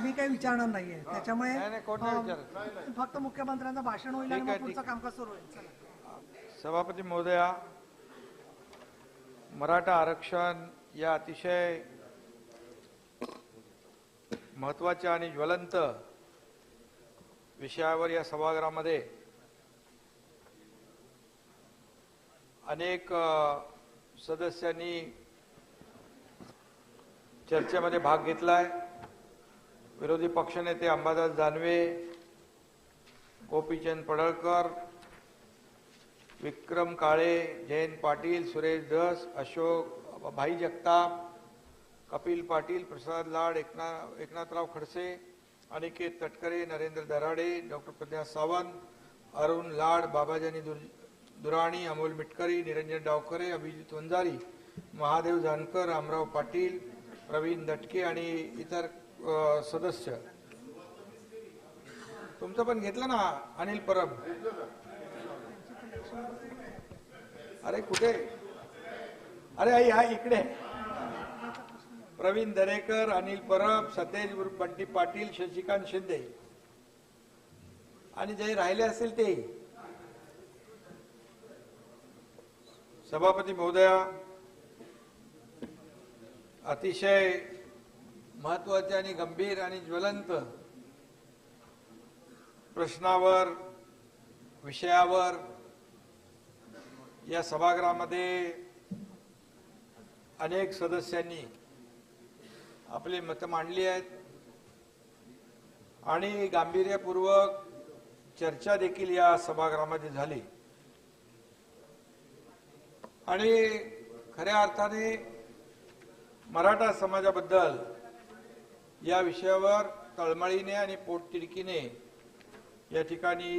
आम्ही काही विचारणार नाहीये, त्याच्यामुळे नाही, फक्त मुख्यमंत्र्यांचं भाषण होईल आणि मग पुढचं कामकाज सुरू होईल. चला. सभापती महोदया, मराठा आरक्षण या अतिशय महत्त्वाच्या आणि ज्वलंत विषयावर या सभागृहामध्ये अनेक सदस्यांनी चर्चेमध्ये भाग घेतलाय. विरोधी पक्षनेते अंबादास दानवे, गोपीचंद पडळकर, विक्रम काळे, जयंत पाटील, सुरेश धस, अशोक भाई जगताप, कपिल पाटील, प्रसाद लाड, एकनाथराव खडसे, अनिकेत तटकरे, नरेंद्र दराडे, डॉक्टर प्रज्ञा सावंत, अरुण लाड, बाबाजानी दुराणी, अमोल मिटकरी, निरंजन डावकरे, अभिजित वंजारी, महादेव जानकर, रामराव पाटील, प्रवीण दटके आणि इतर सदस्य. तुमचं पण घेतलं ना अनिल परब? अरे कुठे? अरे आई हा इकडे. प्रवीण दरेकर, अनिल परब, सतेज बंटी पाटील, शशिकांत शिंदे आणि जे राहिले असेल ते. सभापती महोदया, अतिशय महत्वाच्या आणि गंभीर आणि ज्वलंत प्रश्नावर, विषयावर या सभागृहामध्ये अनेक सदस्यांनी आपली मतं मांडली आहेत आणि गांभीर्यपूर्वक चर्चा देखील या सभागृहामध्ये झाली. आणि खऱ्या अर्थाने मराठा समाजाबद्दल या विषयावर तळमळीने आणि पोटतिडकीने या ठिकाणी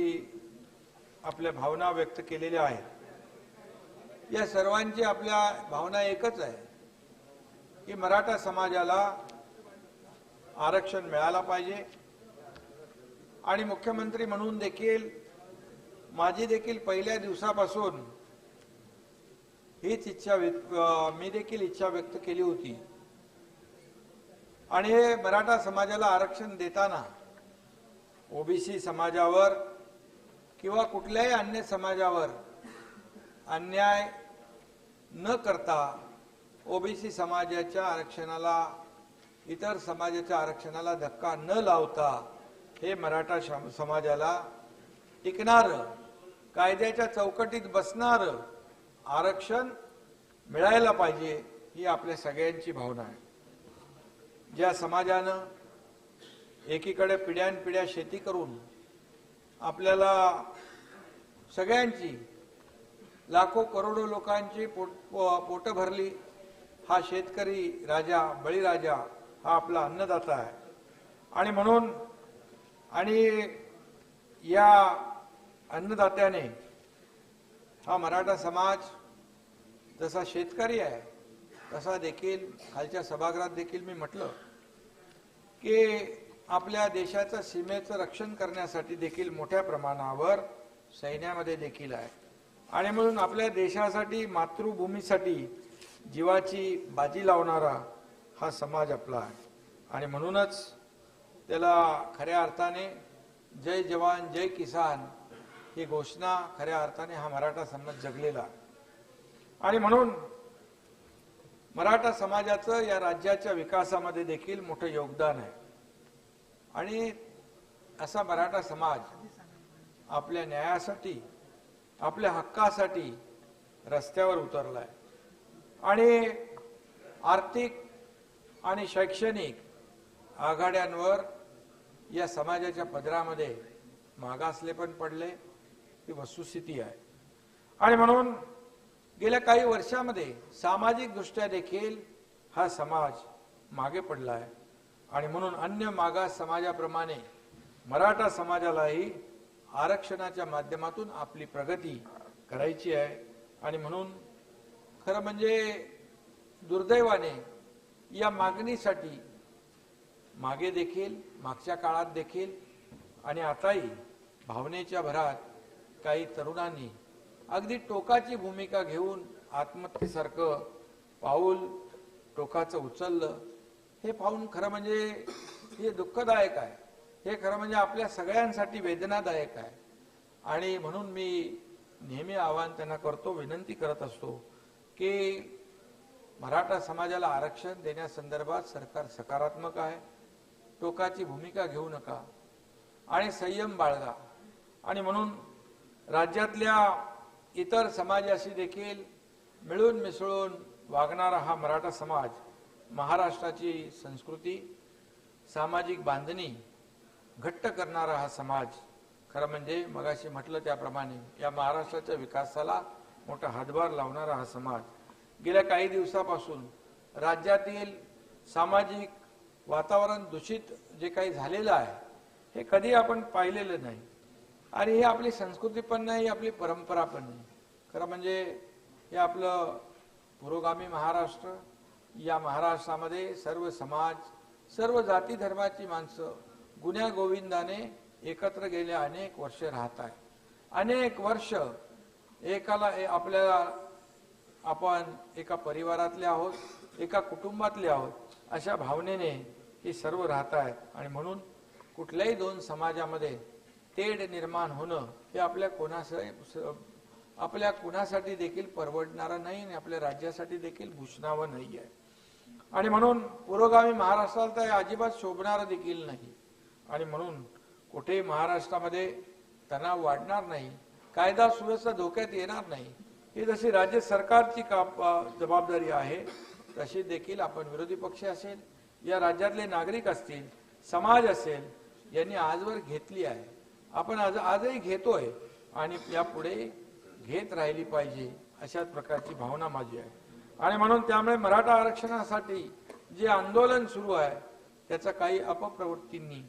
आपल्या भावना व्यक्त केलेल्या आहेत. या सर्वांची आपल्या भावना एकच आहे की मराठा समाजाला आरक्षण मिळाला पाहिजे. आणि मुख्यमंत्री म्हणून देखील माझी देखील पहिल्या दिवसापासून हीच इच्छा मी देखील इच्छा व्यक्त केली होती. आणि हे मराठा समाजाला आरक्षण देताना ओबीसी समाजावर किंवा कुठल्याही अन्य समाजावर अन्याय न करता ओबीसी समाजाच्या आरक्षणाला, इतर समाजाच्या आरक्षणाला धक्का न लावता हे मराठा समाजाला टिकणारं, कायद्याच्या चौकटीत बसणारं आरक्षण मिळायला पाहिजे, ही आपल्या सगळ्यांची भावना आहे. ज्या समाजानं एकीकडे पिढ्यानपिढ्या शेती करून आपल्याला सगळ्यांची, लाखो करोडो लोकांची पोट भरली, हा शेतकरी राजा, बळीराजा हा आपला अन्नदाता आहे. आणि म्हणून आणि या अन्नदात्याने हा मराठा समाज जसा शेतकरी आहे तसा देखील खालच्या सभागृहात देखील मी म्हटलं की आपल्या देशाच्या सीमेचं रक्षण करण्यासाठी देखील मोठ्या प्रमाणावर सैन्यामध्ये देखील आहे. आणि म्हणून आपल्या देशासाठी, मातृभूमीसाठी जीवाची बाजी लावणारा हा समाज आपला आहे. आणि म्हणूनच त्याला खऱ्या अर्थाने जय जवान जय किसान ही घोषणा खऱ्या अर्थाने हा मराठा समाज जगलेला आहे. आणि म्हणून मराठा समाजाचं या राज्याच्या विकासामध्ये देखील मोठं योगदान आहे. आणि असा मराठा समाज आपल्या न्यायासाठी, आपल्या हक्कासाठी रस्त्यावर उतरलाय. आणि आर्थिक आणि शैक्षणिक आघाड्यांवर या समाजाच्या पदरामध्ये मागासले पण पडले, ही वस्तुस्थिती आहे. आणि म्हणून गेल्या काही वर्षामध्ये सामाजिक दृष्ट्या देखील हा समाज मागे पडला आहे. आणि म्हणून अन्य मागास समाजाप्रमाणे मराठा समाजालाही आरक्षणाच्या माध्यमातून आपली प्रगती करायची आहे. आणि म्हणून खरं म्हणजे दुर्दैवाने या मागणीसाठी मागे देखील, मागच्या काळात देखील आणि आताही भावनेच्या भरात काही तरुणांनी अगदी टोकाची भूमिका घेऊन आत्महत्येसारखं पाऊल टोकाचं उचललं. हे पाहून खरं म्हणजे हे दुःखदायक आहे. हे खरं म्हणजे आपल्या सगळ्यांसाठी वेदनादायक आहे. आणि म्हणून मी नेहमी आवाहन त्यांना करतो, विनंती करत असतो की मराठा समाजाला आरक्षण देण्यासंदर्भात सरकार सकारात्मक आहे. टोकाची भूमिका घेऊ नका आणि संयम बाळगा. आणि म्हणून राज्यातल्या इतर समाजाशी देखील मिळून मिसळून वागणारा हा मराठा समाज, महाराष्ट्राची संस्कृती, सामाजिक बांधणी घट्ट करणारा हा समाज, खरं म्हणजे मगाशी म्हटलं त्याप्रमाणे या महाराष्ट्राच्या विकासाला मोठा हातभार लावणारा हा समाज, गेल्या काही दिवसापासून राज्यातील सामाजिक वातावरण दूषित जे काही झालेलं आहे हे कधी आपण पाहिलेलं नाही. आणि ही आपली संस्कृती पण नाही, आपली परंपरा पण नाही. खरं म्हणजे हे आपलं पुरोगामी महाराष्ट्र, या महाराष्ट्रामध्ये सर्व समाज, सर्व जाती धर्माची माणसं गुण्या गोविंदाने एकत्र गेले अनेक वर्ष राहत आहे. अनेक वर्ष आपल्याला आपण एका परिवारातले आहोत, एका कुटुंबातले आहोत अशा भावनेने हे सर्व राहत आहेत. आणि म्हणून कुठल्याही दोन समाजामध्ये तेढ निर्माण होणं हे आपल्या कुणासाठी देखील परवडणारं नाही आणि आपल्या राज्यासाठी देखील भूषणावं नाही आहे. आणि म्हणून पुरोगामी महाराष्ट्राला तर अजिबात शोभणारं देखील नाही. आणि म्हणून कुठेही महाराष्ट्रामध्ये तणाव वाढणार नाही, कायदा सुव्यवस्था धोक्यात येणार नाही. ही जशी राज्य सरकारची जबाबदारी आहे तशी देखील आपण विरोधी पक्ष असेल, या राज्यातले नागरिक असतील, समाज असेल, यांनी आजवर घेतली आहे. आपण आजही घेतोय आणि यापुढे घेत राहिली पाहिजे अशाच प्रकारची भावना माझी आहे. आणि म्हणून त्यामुळे मराठा आरक्षणासाठी जे आंदोलन सुरू आहे त्याचा काही अपप्रवृत्तींनी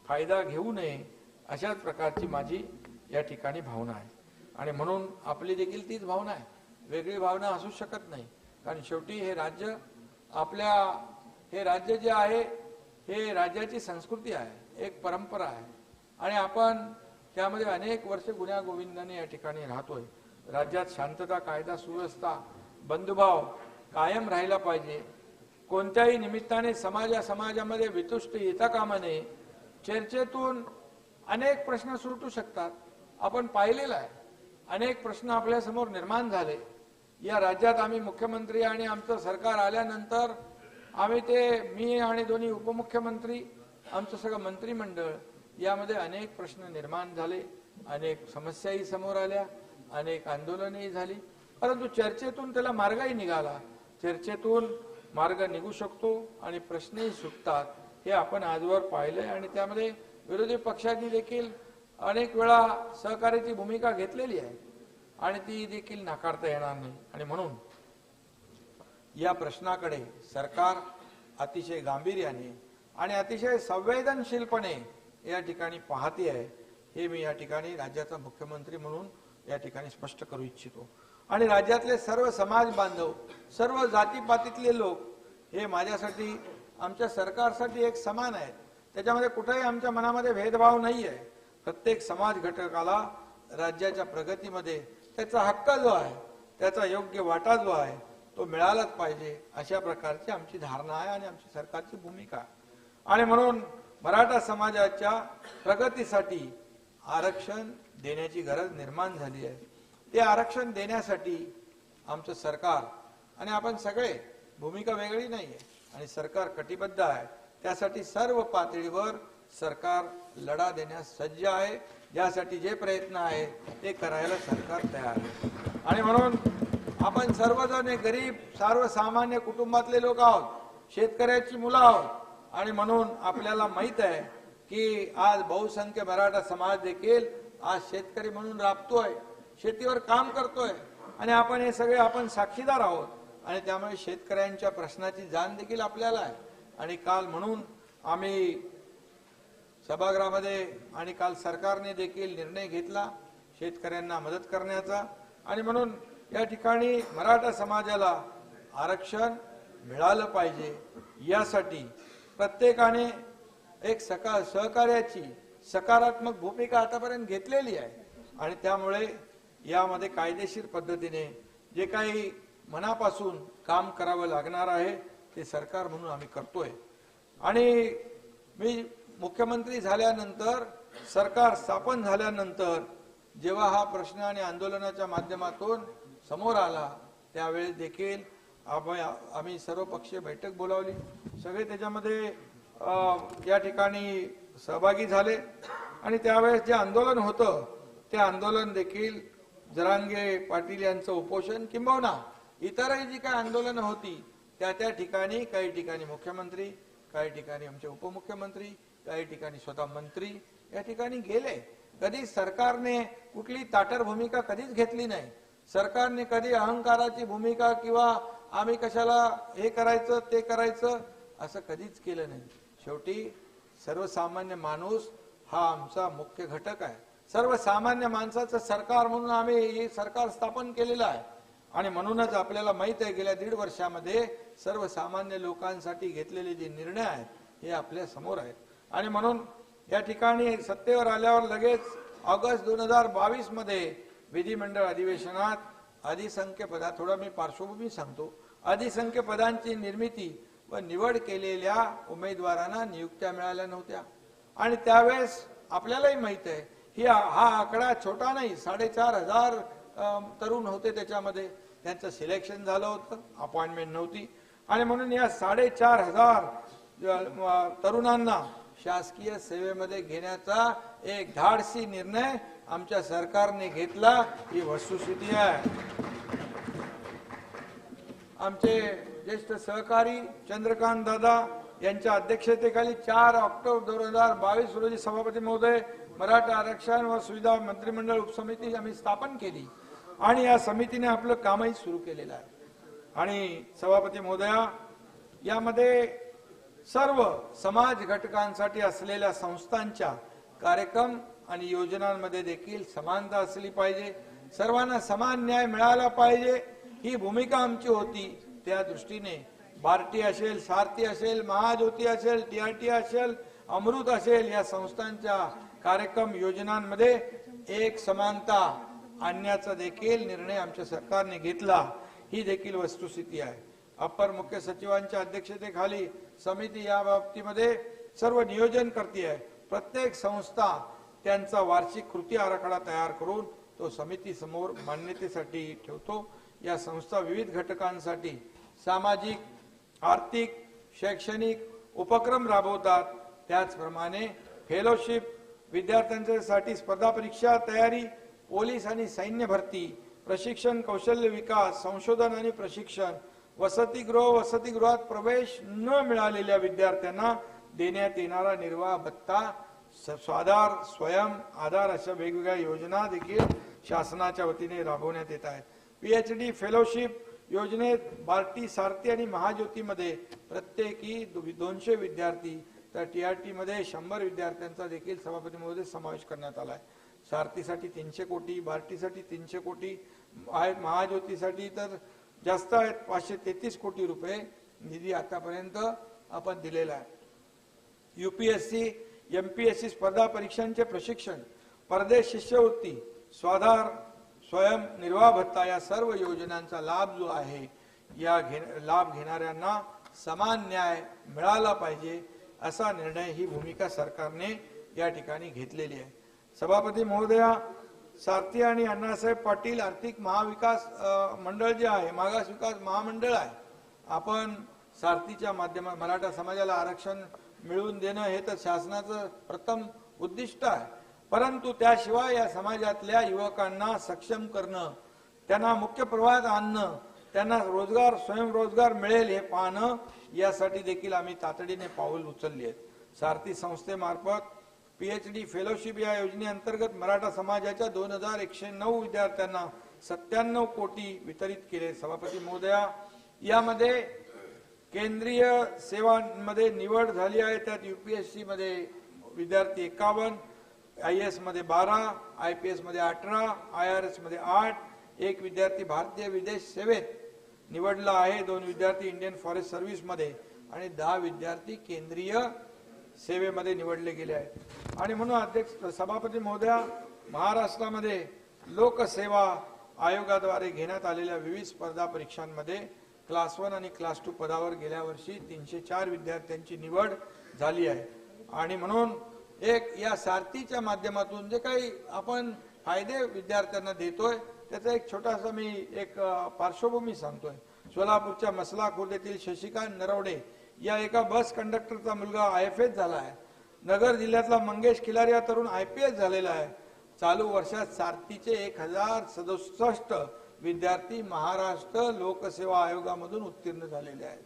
फायदा घेऊ नये अशाच प्रकारची माझी या ठिकाणी भावना आहे. आणि म्हणून आपली देखील तीच भावना आहे, वेगळी भावना असू शकत नाही. कारण शेवटी हे राज्य हे राज्य जे आहे हे राज्याची संस्कृती आहे, एक परंपरा आहे. आणि आपण त्यामध्ये अनेक वर्ष गुण्या गोविंदाने या ठिकाणी राहतोय. राज्यात शांतता, कायदा सुव्यवस्था, बंधुभाव कायम राहिला पाहिजे. कोणत्याही निमित्ताने समाजामध्ये वितुष्ट येता कामा नये. चर्चेतून अनेक प्रश्न सुटू शकतात, आपण पाहिलेलं आहे. अनेक प्रश्न आपल्या समोर निर्माण झाले. या राज्यात आम्ही मुख्यमंत्री आणि आमचं सरकार आल्यानंतर मी आणि दोन्ही उपमुख्यमंत्री, आमचं सगळं मंत्रिमंडळ, यामध्ये अनेक प्रश्न निर्माण झाले, अनेक समस्याही समोर आल्या, अनेक आंदोलनही झाली. परंतु चर्चेतून त्याला मार्गही निघाला. चर्चेतून मार्ग निघू शकतो आणि प्रश्नही सुटतात, हे आपण आजवर पाहिलंय. आणि त्यामध्ये विरोधी पक्षांनी देखील अनेक वेळा सहकार्याची भूमिका घेतलेली आहे आणि ती देखील नाकारता येणार नाही. आणि म्हणून या प्रश्नाकडे सरकार अतिशय गांभीर्याने आणि अतिशय संवेदनशीलपणे या ठिकाणी पाहते आहे, हे मी या ठिकाणी राज्याचा मुख्यमंत्री म्हणून या ठिकाणी स्पष्ट करू इच्छितो. आणि राज्यातले सर्व समाज बांधव, सर्व जातीपातीतले लोक हे माझ्यासाठी, आमच्या सरकारसाठी एक समान आहेत. त्याच्यामध्ये कुठेही आमच्या मनामध्ये भेदभाव नाही आहे. प्रत्येक समाज घटकाला राज्याच्या प्रगतीमध्ये त्याचा हक्क जो आहे, त्याचा योग्य वाटा जो आहे तो मिळालाच पाहिजे, अशा प्रकारची आमची धारणा आहे आणि आमची सरकारची भूमिका आहे. आणि म्हणून मराठा समाजाच्या प्रगतीसाठी आरक्षण देण्याची गरज निर्माण झाली आहे. ते आरक्षण देण्यासाठी आमचं सरकार आणि आपण सगळे, भूमिका वेगळी नाहीये आणि सरकार कटिबद्ध आहे. त्यासाठी सर्व पातळीवर सरकार लढा देण्यास सज्ज आहे. यासाठी जे प्रयत्न आहे ते करायला सरकार तयार आहे. आणि म्हणून आपण सर्वजण गरीब, सर्वसामान्य कुटुंबातले लोक आहोत, शेतकऱ्याची मुलं आहोत. आणि म्हणून आपल्याला माहित आहे की आज बहुसंख्य मराठा समाज देखील आज शेतकरी म्हणून राबतोय, शेतीवर काम करतोय. आणि आपण हे सगळे आपण साक्षीदार आहोत. आणि त्यामुळे शेतकऱ्यांच्या प्रश्नाची जाण देखील आपल्याला आहे. आणि काल म्हणून आम्ही सभागृहामध्ये आणि काल सरकारने देखील निर्णय घेतला शेतकऱ्यांना मदत करण्याचा. आणि म्हणून या ठिकाणी मराठा समाजाला आरक्षण मिळालं पाहिजे, यासाठी प्रत्येकाने एक सहकार्याची सकारात्मक भूमिका आतापर्यंत घेतलेली आहे. आणि त्यामुळे यामध्ये कायदेशीर पद्धतीने जे काही मनापासून काम करावं लागणार आहे ते सरकार म्हणून आम्ही करतोय. आणि मी मुख्यमंत्री झाल्यानंतर, सरकार स्थापन झाल्यानंतर जेव्हा हा प्रश्न आणि आंदोलनाच्या माध्यमातून समोर आला, त्यावेळेस देखील आम्ही सर्व पक्षीय बैठक बोलावली. सगळे त्याच्यामध्ये या ठिकाणी सहभागी झाले आणि त्यावेळेस जे आंदोलन होतं ते आंदोलन देखील जरांगे पाटील यांचं उपोषण किंबहुना इतरही जी काही आंदोलनं होती त्या ठिकाणी, काही ठिकाणी मुख्यमंत्री, काही ठिकाणी आमचे उपमुख्यमंत्री, काही ठिकाणी स्वतः मंत्री या ठिकाणी गेले. कधी सरकारने कुठली ताटर भूमिका कधीच घेतली नाही. सरकारने कधी अहंकाराची भूमिका किंवा आम्ही कशाला हे करायचं ते करायचं असं कधीच केलं नाही. शेवटी सर्वसामान्य माणूस हा आमचा मुख्य घटक आहे. सर्वसामान्य माणसाचं सरकार म्हणून आम्ही हे सरकार स्थापन केलेलं आहे आणि म्हणूनच आपल्याला माहित आहे गेल्या 1.5 वर्षामध्ये सर्वसामान्य लोकांसाठी घेतलेले जे निर्णय आहेत हे आपल्या समोर आहेत. आणि म्हणून या ठिकाणी सत्तेवर आल्यावर लगेच ऑगस्ट 2022 मध्ये विधिमंडळ अधिवेशनात अधिसंख्य पदा, थोडा मी पार्श्वभूमी सांगतो, अधिसंख्य पदांची निर्मिती व निवड केलेल्या उमेदवारांना नियुक्त्या मिळाल्या नव्हत्या. आणि त्यावेळेस आपल्यालाही माहित आहे ही हा आकडा छोटा नाही, 4,500 तरुण होते त्याच्यामध्ये. त्यांचं सिलेक्शन झालं होतं, अपॉइंटमेंट नव्हती आणि म्हणून या 4,500 तरुणांना शासकीय सेवेमध्ये घेण्याचा एक धाडसी निर्णय आमच्या सरकारने घेतला, ही वस्तुस्थिती आहे. आमचे ज्येष्ठ सहकारी चंद्रकांत दादा यांच्या अध्यक्षतेखाली 4 ऑक्टोबर 2022 रोजी सभापती महोदय मराठा आरक्षण व सुविधा मंत्रिमंडळ उपसमिती आम्ही स्थापन केली आणि या समितीने आपलं कामही सुरू केलेलं आहे. आणि सभापती महोदया, यामध्ये सर्व समाज घटकांसाठी असलेल्या संस्थांच्या कार्यक्रम आणि योजनांमध्ये देखील समानता असली पाहिजे. सर्वांना समान न्याय मिळाला पाहिजे, ही भूमिका आमची होती. त्या दृष्टीने बार्टी असेल, सारथी असेल, महाज्योती असेल, टीआरटी असेल, अमृत असेल, या संस्थांच्या कार्यक्रम योजनांमध्ये एक समानता आणण्याचा देखील निर्णय आमच्या सरकारने घेतला, ही देखील वस्तुस्थिती आहे. अप्पर मुख्य सचिवांच्या अध्यक्षतेखाली समिती या बाबतीमध्ये सर्व नियोजन करते आहे. प्रत्येक संस्था त्यांचा वार्षिक कृती आराखडा तयार करून तो समिती समोर मान्यतेसाठी ठेवतो. या संस्था विविध घटकांसाठी सामाजिक, आर्थिक, शैक्षणिक उपक्रम राबवतात. त्याचप्रमाणे फेलोशिप, विद्यार्थ्यांसाठी स्पर्धा परीक्षा तयारी, पोलीस आणि सैन्य भरती, प्रशिक्षण, कौशल्य विकास, संशोधन आणि प्रशिक्षण, वसतिगृह, वसतिगृहात प्रवेश न मिळालेल्या विद्यार्थ्यांना देण्यात येणारा निर्वाह भत्ता, स्वाधार, स्वयं आधार अशा वेगवेगळ्या योजना देखील शासनाच्या वतीने राबवण्यात येत आहेत. पीएचडी फेलोशिप योजनेत बार्टी, सारथी आणि महाज्योतीमध्ये प्रत्येकी 200 विद्यार्थी, तर टीआरटी मध्ये 100 विद्यार्थ्यांचा देखील सभापती महोदय समावेश करण्यात आला आहे. सारथीसाठी 300 कोटी, बार्टीसाठी 300 कोटी आहेत, महाज्योतीसाठी तर जास्त आहेत, 533 कोटी रुपये निधी आतापर्यंत आपण दिलेला आहे. यूपीएससी, एमपीएससी स्पर्धा परीक्षांचे प्रशिक्षण, परदेश शिष्यवृत्ती, स्वाधार, स्वयं निर्वाह भत्ता या सर्व योजनांचा लाभ जो आहे, या लाभ घेणाऱ्यांना समान न्याय मिळाला पाहिजे असा निर्णय, ही भूमिका सरकारने या ठिकाणी घेतलेली आहे. सभापती महोदया, सारथी आणि अण्णासाहेब पाटील आर्थिक महाविकास मंडळ जे आहे, मागास विकास महामंडळ आहे, आपण सारथीच्या माध्यमात मराठा समाजाला आरक्षण मिळवून देणं हे तर शासनाचं प्रथम उद्दिष्ट आहे. परंतु त्याशिवाय या समाजातल्या युवकांना सक्षम करणं, त्यांना मुख्य प्रवाहात आणणं, त्यांना रोजगार, स्वयंरोजगार मिळेल हे पाहणं, यासाठी देखील आम्ही तातडीने पाऊल उचलली आहेत. सारथी संस्थेमार्फत पीएचडी फेलोशिप या योजनेअंतर्गत मराठा समाजाच्या 2109 विद्यार्थ्यांना 97 कोटी वितरित केले. सभापती महोदया, यामध्ये केंद्रीय सेवांमध्ये निवड झाली आहे. त्यात यूपीएससी मध्ये विद्यार्थी 51, आयएएस मध्ये 12, आयपीएस मध्ये 18, आयआरएस मध्ये 8, एक विद्यार्थी भारतीय विदेश सेवेत निवडला आहे, 2 विद्यार्थी इंडियन फॉरेस्ट सर्व्हिस मध्ये आणि 10 विद्यार्थी केंद्रीय सेवेमध्ये निवडले गेले आहेत. आणि म्हणून अध्यक्ष सभापती महोदया, महाराष्ट्रामध्ये लोकसेवा आयोगाद्वारे घेण्यात आलेल्या विविध स्पर्धा परीक्षांमध्ये क्लास 1 आणि क्लास 2 पदावर गेल्या वर्षी 304 विद्यार्थ्यांची निवड झाली आहे. आणि म्हणून एक या सारथीच्या माध्यमातून जे काही आपण फायदे विद्यार्थ्यांना देतोय त्याचा एक छोटासा मी एक पार्श्वभूमी सांगतोय. सोलापूरच्या मसला खुर्द येथील शशिकांत नरवडे या एका बस कंडक्टरचा मुलगा IFS झाला आहे. नगर जिल्ह्यातला मंगेश खिलारी हा तरुण IPS झालेला आहे. चालू वर्षात सारथीचे 1067 विद्यार्थी महाराष्ट्र लोकसेवा आयोगामधून उत्तीर्ण झालेले आहेत.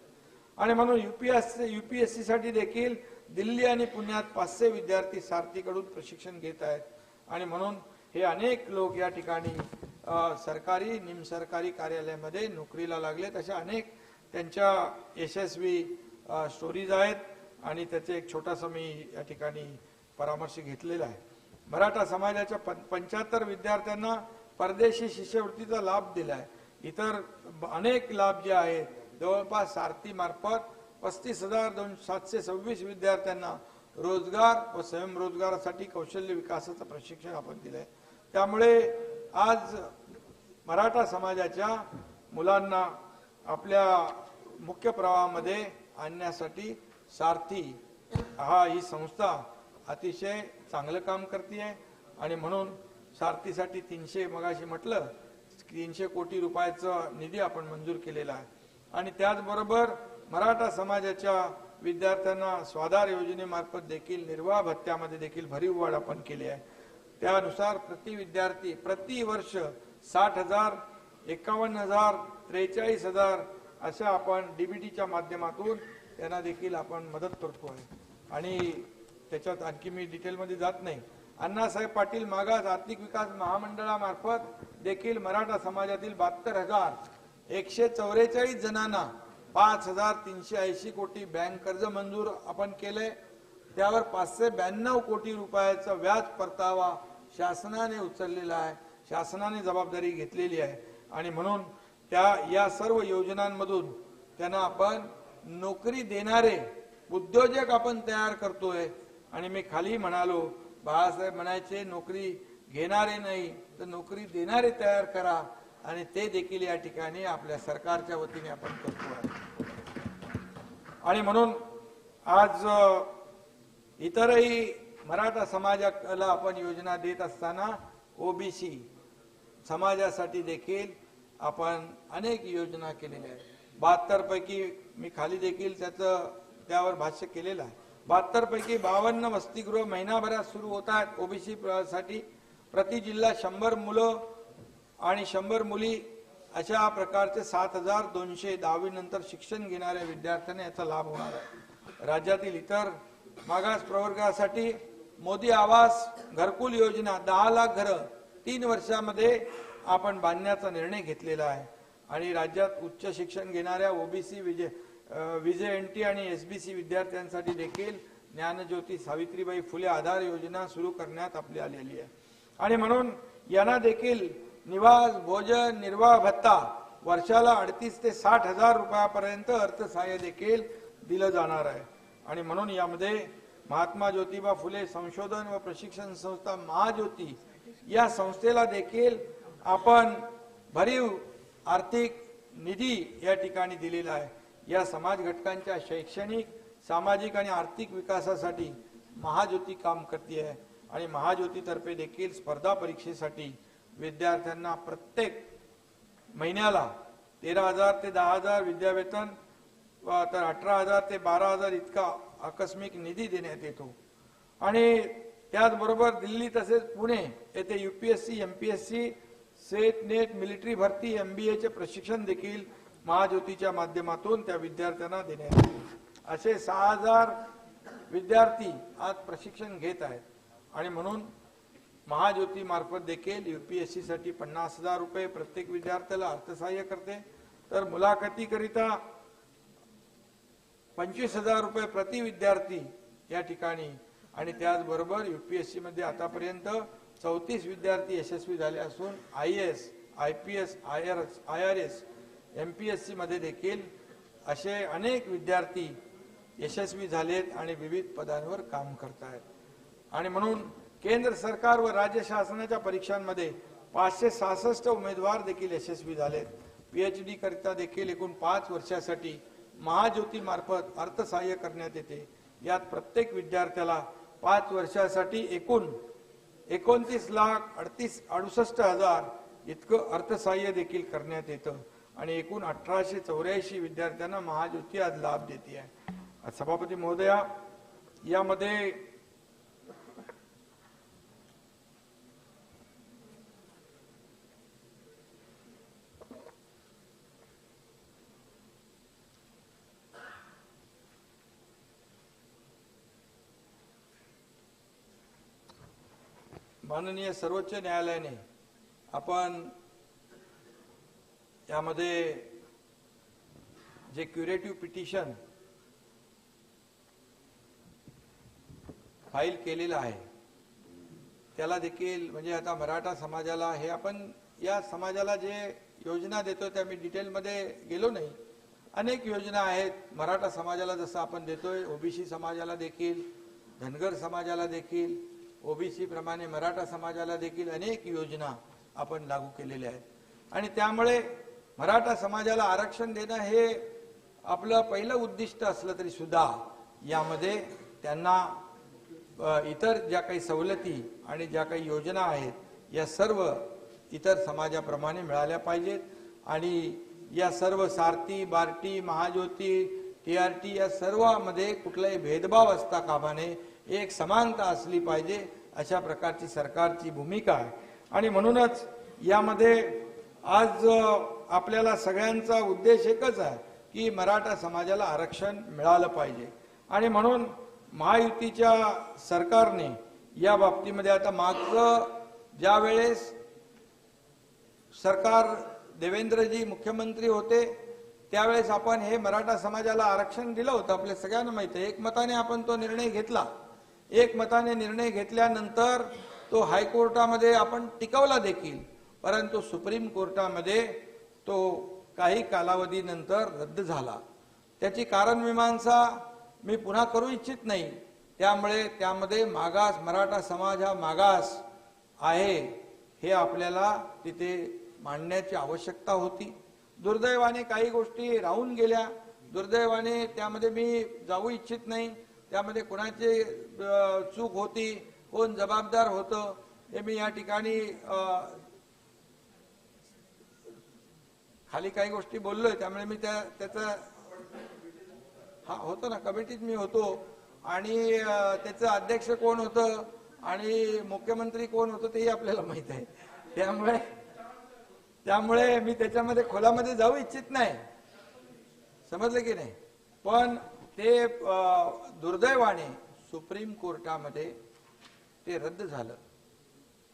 आणि म्हणून UPSC साठी देखील दिल्ली आणि पुण्यात 500 विद्यार्थी सारथीकडून प्रशिक्षण घेत आहेत. आणि म्हणून हे अनेक लोक या ठिकाणी सरकारी निमसरकारी कार्यालयामध्ये नोकरीला लागलेत. अशा अनेक त्यांच्या यशस्वी स्टोरीज आहेत आणि त्याचे एक छोटासा मी या ठिकाणी परामर्श घेतलेला आहे. मराठा समाजाच्या 75 विद्यार्थ्यांना परदेशी शिष्यवृत्तीचा लाभ दिलाय. इतर अनेक लाभ जे आहेत जवळपास सारथी मार्फत 35,726 विद्यार्थ्यांना रोजगार व स्वयंरोजगारासाठी कौशल्य विकासाचं प्रशिक्षण आपण दिलंय. त्यामुळे आज मराठा समाजाच्या मुलांना आपल्या मुख्य प्रवाहामध्ये आणण्यासाठी सारथी ही संस्था अतिशय चांगलं काम करते आहे. आणि म्हणून सारथीसाठी 300 मगाशी म्हटलं 300 कोटी रुपयाचा निधी आपण मंजूर केलेला आहे. आणि त्याचबरोबर मराठा समाजाच्या विद्यार्थ्यांना स्वाधार योजनेमार्फत देखील निर्वाह भत्त्यामध्ये देखील भरीव वाढ आपण केली आहे. त्यानुसार प्रति विद्यार्थी प्रति वर्ष 60,000, 51,000, 43,000 अशा आपण DBTच्या माध्यमातून त्यांना देखील आपण मदत करतो आहे. आणि त्याच्यात आणखी मी डिटेलमध्ये जात नाही. अण्णासाहेब पाटील मागास आर्थिक विकास महामंडळामार्फत देखील मराठा समाजातील 72,144 जणांना 5,380 कोटी बँक कर्ज मंजूर आपण केले. त्यावर 592 कोटी रुपयाचा व्याज परतावा शासनाने उचललेला आहे. शासनाने जबाबदारी घेतलेली आहे. आणि म्हणून या सर्व योजनांमधून त्यांना आपण नोकरी देणारे उद्योजक आपण तयार करतोय. आणि मी खाली म्हणालो बाळासाहेब म्हणायचे नोकरी घेणारे नाही तर नोकरी देणारे तयार करा. आणि ते देखील या ठिकाणी आपल्या सरकारच्या वतीने आपण करतोय. आणि म्हणून आज इतरही मराठा समाजाला आपण योजना देत असताना OBC समाजासाठी देखील आपण अनेक योजना केलेल्या आहेत. 72 पैकी मी खाली देखील त्यावर भाष्य केलेलं आहे. 72 पैकी 52 वसतिगृह महिनाभरात सुरू होत आहेत. OBC साठी प्रति जिल्हा 100 मुलं आणि 100 मुली अशा प्रकारचे 7,200 10वी नंतर शिक्षण घेणाऱ्या विद्यार्थ्यांना याचा लाभ होणार आहे. राज्यातील इतर मागास प्रवर्गासाठी मोदी आवास घरकुल योजना 10 लाख घरं 3 वर्षामध्ये आपण बांधण्याचा निर्णय घेतलेला आहे. आणि राज्यात उच्च शिक्षण घेणाऱ्या OBC VJNT आणि SBC विद्यार्थ्यांसाठी देखील ज्ञानज्योती सावित्रीबाई फुले आधार योजना सुरू करण्यात आपली आलेली आहे. आणि म्हणून यांना देखील निवास भोजन निर्वाह भत्ता वर्षाला 38 ते 60,000 रुपयापर्यंत अर्थसहाय्य देखील दिलं जाणार आहे. आणि म्हणून यामध्ये महात्मा ज्योतिबा फुले संशोधन व प्रशिक्षण संस्था महाज्योती या संस्थेला देखील आपण भरीव आर्थिक निधी या ठिकाणी दिलेला आहे. या समाज घटकांच्या शैक्षणिक सामाजिक आणि आर्थिक विकासासाठी महाज्योती काम करते आहे. आणि महाज्योतीतर्फे देखील स्पर्धा परीक्षेसाठी विद्यार्थ्यांना प्रत्येक महिन्याला 13,000 ते 10,000 विद्यावेतन तर 18,000 ते 12,000 इतका आकस्मिक निधी देण्यात येतो. आणि त्याचबरोबर दिल्ली तसेच पुणे येथे UPSC MPSC set net military भरती MBAचे प्रशिक्षण देखील महाज्योतीच्या माध्यमातून त्या विद्यार्थ्यांना देण्यात येते. असे 6,000 विद्यार्थी आज प्रशिक्षण घेत आहेत. आणि म्हणून महाज्योती मार्फत देखील UPSC साठी 50,000 रुपये प्रत्येक विद्यार्थ्याला अर्थसहाय्य करते. तर मुलाखतीकरिता 25,000 रुपये प्रति विद्यार्थी या ठिकाणी. आणि त्याचबरोबर UPSC मध्ये आतापर्यंत 34 विद्यार्थी यशस्वी झाले असून IAS, IPS, IRS, MPSC मध्ये देखील असे अनेक विद्यार्थी यशस्वी झालेत आणि विविध पदांवर काम करत आहेत. आणि म्हणून केंद्र सरकार व राज्य शासनाच्या परीक्षांमध्ये 566 उमेदवार देखील यशस्वी झालेत. PhD करिता देखील एकूण 5 वर्षासाठी महाज्योती मार्फत अर्थसहाय्य करण्यात येते. यात प्रत्येक विद्यार्थ्याला 5 वर्षासाठी एकूण 29,68,000 इतकं अर्थसहाय्य देखील करण्यात येतं आणि एकूण 1884 विद्यार्थ्यांना महाज्योती आज लाभ देते आहे। सभापती महोदया, यामध्ये माननीय सर्वोच्च न्यायालयाने आपण यामध्ये जे क्युरेटिव्ह पिटिशन फाईल केलेलं आहे त्याला देखील म्हणजे आता मराठा समाजाला हे आपण या समाजाला जे योजना देतो त्या मी डिटेलमध्ये गेलो नाही। अनेक योजना आहेत मराठा समाजाला जसं आपण देतोय, ओबीसी समाजाला देखील, धनगर समाजाला देखील, ओबीसी प्रमाणे मराठा समाजाला देखील अनेक योजना आपण लागू केलेल्या आहेत आणि त्यामुळे मराठा समाजाला आरक्षण देणं हे आपलं पहिलं उद्दिष्ट असलं तरी सुद्धा यामध्ये त्यांना इतर ज्या काही सवलती आणि ज्या काही योजना आहेत या सर्व इतर समाजाप्रमाणे मिळाल्या पाहिजेत आणि या सर्व सारथी, बार्टी, महाज्योती, टीआरटी या सर्वांमध्ये कुठलाही भेदभाव असता कामा नये, एक समानता असली पाहिजे अशा प्रकारची सरकारची भूमिका आहे आणि म्हणूनच यामध्ये आज आपल्याला सगळ्यांचा उद्देश एकच आहे की मराठा समाजाला आरक्षण मिळालं पाहिजे आणि म्हणून महायुतीच्या सरकारने या बाबतीमध्ये आता मागचं ज्या वेळेस सरकार देवेंद्रजी मुख्यमंत्री होते त्यावेळेस आपण हे मराठा समाजाला आरक्षण दिलं होतं, आपल्या सगळ्यांना माहिती आहे। एकमताने आपण तो निर्णय घेतला, एकमताने निर्णय घेतल्यानंतर तो हायकोर्टामध्ये आपण टिकवला देखील, परंतु सुप्रीम कोर्टामध्ये तो काही कालावधीनंतर रद्द झाला। त्याची कारण मीमांसा मी पुन्हा करू इच्छित नाही, त्यामुळे त्यामध्ये मागास मराठा समाज हा मागास आहे हे आपल्याला तिथे मांडण्याची आवश्यकता होती। दुर्दैवाने काही गोष्टी राहून गेल्या, दुर्दैवाने त्यामध्ये मी जाऊ इच्छित नाही, त्यामध्ये कोणाची चूक होती, कोण जबाबदार होतं हे मी या ठिकाणी खाली काही गोष्टी बोललोय, त्यामुळे मी त्याचा हा होतो ना, कमिटीत मी होतो आणि त्याचं अध्यक्ष कोण होतं आणि मुख्यमंत्री कोण होतं तेही आपल्याला माहित आहे, त्यामुळे मी त्याच्यामध्ये खोलामध्ये जाऊ इच्छित नाही, समजलं की नाही। पण ते दुर्दैवाने सुप्रीम कोर्टामध्ये ते रद्द झालं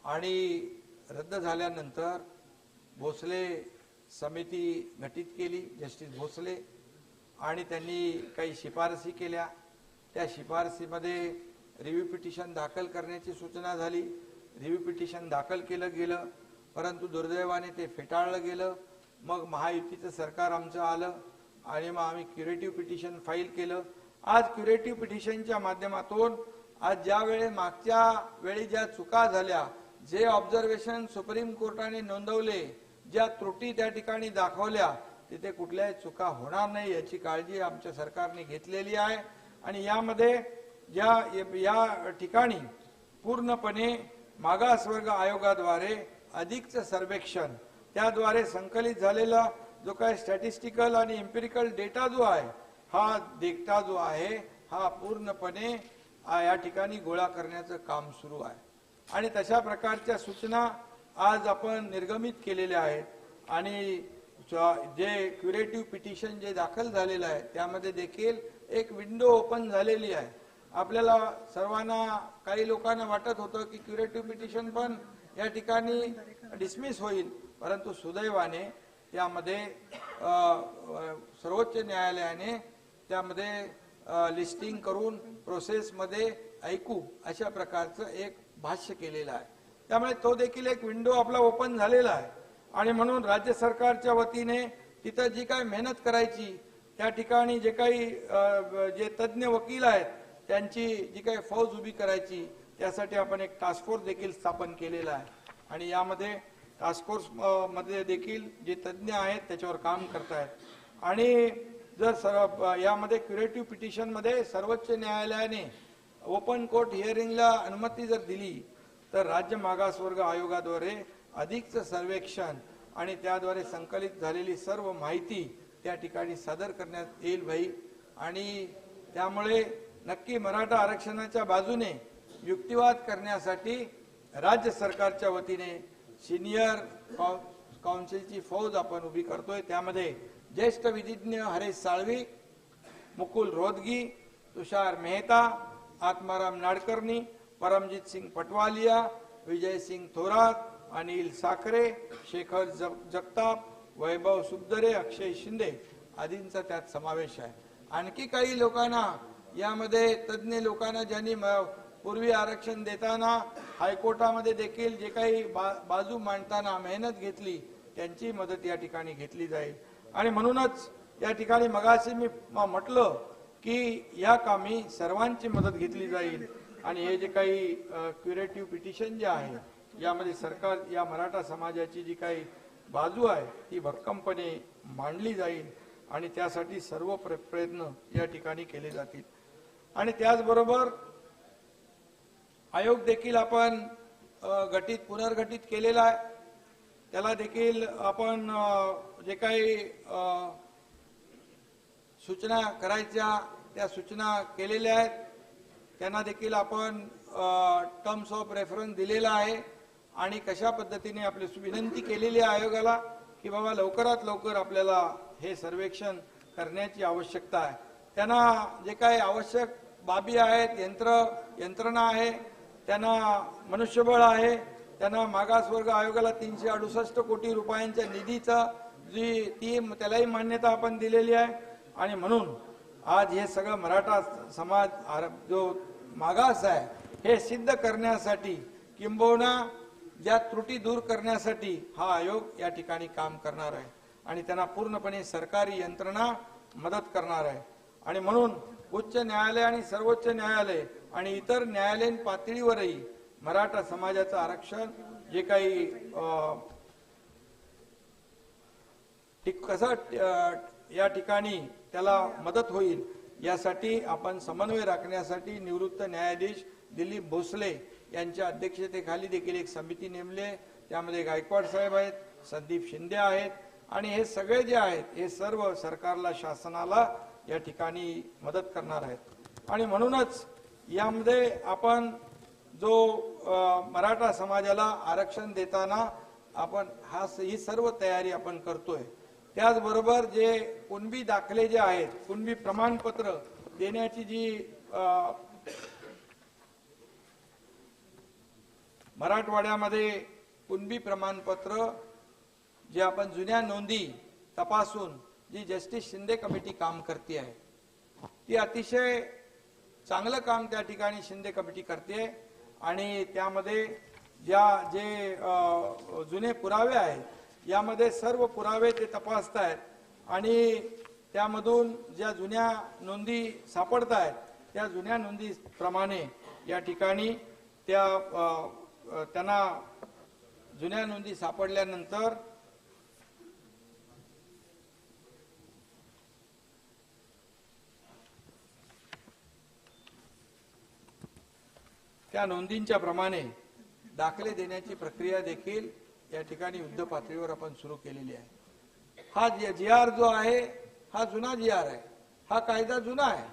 आणि रद्द झाल्यानंतर भोसले समिती गठीत केली, जस्टिस भोसले, आणि त्यांनी काही शिफारसी केल्या। त्या शिफारसीमध्ये रिव्ह्यू पिटिशन दाखल करण्याची सूचना झाली, रिव्ह्यू पिटिशन दाखल केलं गेलं, परंतु दुर्दैवाने ते फेटाळलं गेलं। मग महायुतीचं सरकार आमचं आलं आणि मग आम्ही क्युरेटिव्ह पिटिशन फाईल केलं। आज क्युरेटिव्ह पिटिशनच्या माध्यमातून आज ज्या वेळी मागच्या वेळी ज्या चुका झाल्या, जे ऑब्झर्वेशन सुप्रीम कोर्टाने नोंदवले, ज्या त्रुटी त्या ठिकाणी दाखवल्या, तिथे कुठल्याही चुका होणार नाही याची काळजी आमच्या सरकारने घेतलेली आहे आणि यामध्ये या ठिकाणी पूर्णपणे मागासवर्ग आयोगाद्वारे अधिकचं सर्वेक्षण, त्याद्वारे संकलित झालेला जो काही स्टॅटिस्टिकल आणि एम्पिरिकल डेटा जो आहे, हा डेटा जो आहे हा पूर्णपणे या ठिकाणी गोळा करण्याचं काम सुरू आहे आणि तशा प्रकारच्या सूचना आज आपण निर्गमित केलेल्या आहेत आणि जे क्युरेटिव्ह पिटिशन जे दाखल झालेलं आहे त्यामध्ये देखील एक विंडो ओपन झालेली आहे। आपल्याला सर्वांना काही लोकांना वाटत होतं की क्युरेटिव्ह पिटिशन पण या ठिकाणी डिसमिस होईल, परंतु सुदैवाने त्यामध्ये सर्वोच्च न्यायालयाने त्यामध्ये लिस्टिंग करून प्रोसेसमध्ये ऐकू अशा प्रकारचं एक भाष्य केलेलं आहे, त्यामुळे तो देखील एक विंडो आपला ओपन झालेला आहे आणि म्हणून राज्य सरकारच्या वतीने तिथं जी काही मेहनत करायची, त्या ठिकाणी जे काही जे तज्ञ वकील आहेत त्यांची जी काही फौज उभी करायची, त्यासाठी आपण एक टास्क फोर्स देखील स्थापन केलेला आहे आणि यामध्ये टास्क फोर्स मध्ये देखील जे तज्ञ आहेत त्याच्यावर काम करतायत आणि जर यामध्ये क्युरेटिव्ह पिटिशन मध्ये सर्वोच्च न्यायालयाने ओपन कोर्ट हिअरिंगला अनुमती जर दिली तर राज्य मागासवर्ग आयोगाद्वारे अधिकचं सर्वेक्षण आणि त्याद्वारे संकलित झालेली सर्व माहिती त्या ठिकाणी सादर करण्यात येईल भाई. आणि त्यामुळे नक्की मराठा आरक्षणाच्या बाजूने युक्तिवाद करण्यासाठी राज्य सरकारच्या वतीने सिनियर काउन्सिलची फौज आपण उभी करतोय. त्यामध्ये ज्येष्ठ विधिज्ञ हरेश साळवी, मुकुल रोहतगी, तुषार मेहता, आत्माराम नाडकर्णी, परमजीत सिंग पटवालिया, विजय सिंग थोरात, अनिल साखरे, शेखर जगताप, वैभव सुबदरे, अक्षय शिंदे आदींचा त्यात समावेश आहे. आणखी काही लोकांना यामध्ये तज्ञ लोकांना ज्यांनी पूर्वी आरक्षण देताना हायकोर्टामध्ये देखील जे काही बाजू मांडताना मेहनत घेतली त्यांची मदत या ठिकाणी घेतली जाईल. आणि म्हणूनच या ठिकाणी मगाशी मी म्हटलं की या कामी सर्वांची मदत घेतली जाईल. आणि हे जे काही क्युरेटिव्ह पिटिशन जे आहे यामध्ये सरकार या मराठा समाजाची जी काही बाजू आहे ती भक्कमपणे मांडली जाईल आणि त्यासाठी सर्व प्रयत्न या ठिकाणी केले जातील. आणि त्याचबरोबर आयोग देखील आपण पुनर्गठित केलेला आहे. त्याला देखील आपण जे काही सूचना करायच्या त्या सूचना केलेल्या आहेत. त्यांना देखील आपण टर्म्स ऑफ रेफरन्स दिलेला आहे आणि कशा पद्धतीने आपली विनंती केलेली आहे आयोगाला की बाबा लवकरात लवकर आपल्याला हे सर्वेक्षण करण्याची आवश्यकता आहे. त्यांना जे काही आवश्यक बाबी आहेत, यंत्रणा आहे, त्यांना मनुष्यबळ आहे, त्यांना मागासवर्ग आयोगाला 368 कोटी रुपयांच्या निधीचा त्यालाही मान्यता आपण दिलेली आहे. आणि म्हणून आज हे सगळं मराठा समाज जो मागास आहे हे सिद्ध करण्यासाठी किंबहुना ज्या त्रुटी दूर करण्यासाठी हा आयोग या ठिकाणी काम करणार आहे आणि त्यांना पूर्णपणे सरकारी यंत्रणा मदत करणार आहे. आणि म्हणून उच्च न्यायालय आणि सर्वोच्च न्यायालय आणि इतर न्यायालयीन पातळीवरही मराठा समाजाचं आरक्षण जे काही कसं या ठिकाणी त्याला मदत होईल यासाठी आपण समन्वय राखण्यासाठी निवृत्त न्यायाधीश दिलीप भोसले यांच्या अध्यक्षतेखाली देखील एक समिती नेमली. त्यामध्ये गायकवाड साहेब आहेत, संदीप शिंदे आहेत आणि हे सगळे जे आहेत हे सर्व सरकारला, शासनाला या ठिकाणी मदत करणार आहेत. आणि म्हणूनच यामध्ये आपण जो मराठा समाजाला आरक्षण देताना आपण ही सर्व तयारी आपण करतोय. त्याचबरोबर जे कुणबी दाखले जे आहेत, कुणबी प्रमाणपत्र देण्याची जी मराठवाड्यामध्ये कुणबी प्रमाणपत्र जे आपण जुन्या नोंदी तपासून जी जस्टिस शिंदे कमिटी काम करते आहे ती अतिशय चांगलं काम त्या ठिकाणी शिंदे कमिटी करते. आणि त्यामध्ये जे जुने पुरावे आहेत यामध्ये सर्व पुरावे ते तपासतायत आणि त्यामधून ज्या जुन्या नोंदी सापडत आहेत त्या जुन्या नोंदीप्रमाणे या ठिकाणी त्यांना जुन्या नोंदी सापडल्यानंतर त्या नोंदींच्या प्रमाणे दाखले देण्याची प्रक्रिया देखील या ठिकाणी युद्ध पातळीवर आपण सुरू केलेली आहे. हा GR जो आहे हा जुना GR आहे, हा कायदा जुना आहे,